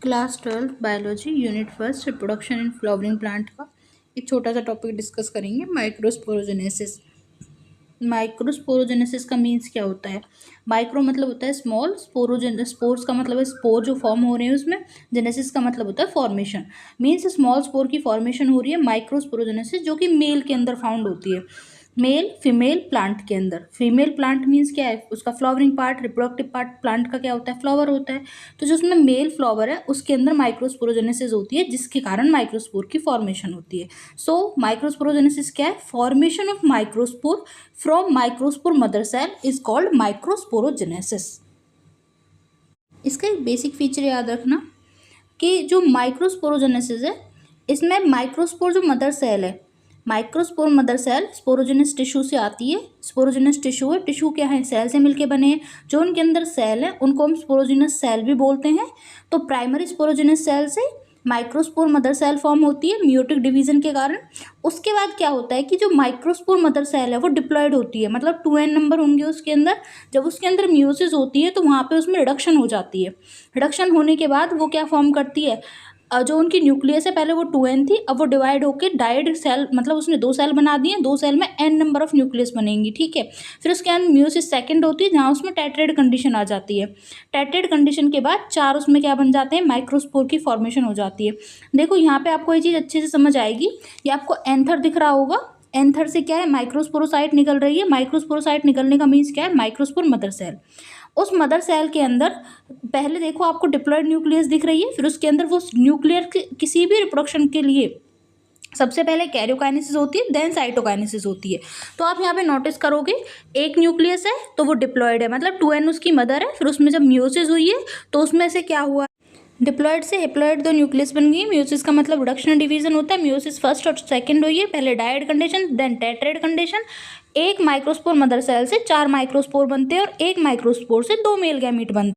Class 12 biology unit first reproduction in flowering plant का एक छोटा सा टॉपिक डिस्कस करेंगे। माइक्रोस्पोरोजेनेसिस। माइक्रोस्पोरोजेनेसिस का मीन्स क्या होता है? माइक्रो मतलब होता है स्मॉल, स्पोर्स का मतलब है स्पोर जो फॉर्म हो रहे हैं उसमें, जेनेसिस का मतलब होता है फॉर्मेशन। मीन्स स्मॉल स्पोर की फॉर्मेशन हो रही है माइक्रोस्पोरोजेनेसिस, जो कि मेल के अंदर फाउंड होती है। मेल फीमेल प्लांट के अंदर। फीमेल प्लांट मीन्स क्या है? उसका flowering part, reproductive part plant का क्या होता है? फ्लावर होता है। तो जो उसमें मेल फ्लावर है उसके अंदर माइक्रोस्पोरोजेनेसिस होती है, जिसके कारण माइक्रोस्पोर की फॉर्मेशन होती है। सो माइक्रोस्पोरोजेनेसिस क्या है? Formation of microspore from microspore mother cell is called microsporogenesis. इसका एक बेसिक फीचर याद रखना कि जो माइक्रोस्पोरोजेनेसिस है इसमें माइक्रोस्पोर जो मदर सेल है, microspore mother cell sporogenous tissue से आती है। स्पोरोजेनस टिश्यू है, टिश्यू क्या है? सेल से मिलके बने हैं। जो उनके अंदर सेल है उनको हम स्पोरोजेनस सेल भी बोलते हैं। तो प्राइमरी स्पोरोजेनस सेल से माइक्रोस्पोर मदर सेल फॉर्म होती है मियोटिक डिवीजन के कारण। उसके बाद क्या होता है कि जो माइक्रोस्पोर मदर सेल है वो डिप्लॉयड होती है, मतलब 2n नंबर होंगे उसके अंदर। जब उसके अंदर मियोसिस होती है तो वहाँ पे उसमें रिडक्शन हो जाती है। रिडक्शन होने के बाद वो क्या फॉर्म करती है? जो उनकी न्यूक्लियस है पहले वो 2n थी, अब वो डिवाइड होकर डाइड सेल, मतलब उसने 2 सेल बना दिए। 2 सेल में n नंबर ऑफ न्यूक्लियस बनेंगी, ठीक है। फिर उसके अंदर म्यूसिस सेकंड होती है, जहाँ उसमें टेट्रेड कंडीशन आ जाती है। टेट्रेड कंडीशन के बाद 4 उसमें क्या बन जाते हैं? माइक्रोस्पोर की फॉर्मेशन हो जाती है। देखो यहाँ पे आपको ये चीज़ अच्छे से समझ आएगी। ये आपको एंथर दिख रहा होगा। एंथर से क्या है? माइक्रोस्पोरोसाइट निकल रही है। माइक्रोस्पोरोसाइट निकलने का मीन्स क्या है? Microspore mother cell. उस मदर सेल के अंदर पहले देखो आपको डिप्लॉयड न्यूक्लियस दिख रही है, फिर उसके अंदर वो न्यूक्लियर किसी भी रिप्रोडक्शन के लिए सबसे पहले कैरियोकाइनेसिस होती है, देन साइटोकाइनेसिस होती है। तो आप यहाँ पे नोटिस करोगे एक न्यूक्लियस है तो वो डिप्लॉयड है, मतलब 2n उसकी मदर है। फिर उसमें जब म्यूसिस हुई है तो उसमें से क्या हुआ? डिप्लॉयड से हेप्लॉयड 2 न्यूक्लियस बन गई। म्यूसिस का मतलब रिडक्शन डिवीजन होता है। म्यूसिस फर्स्ट और सेकंड हुई है, पहले dyad condition then tetrad condition. एक माइक्रोस्पोर मदर सेल से 4 माइक्रोस्पोर बनते हैं और एक माइक्रोस्पोर से 2 मेल गैमीट बनते हैं।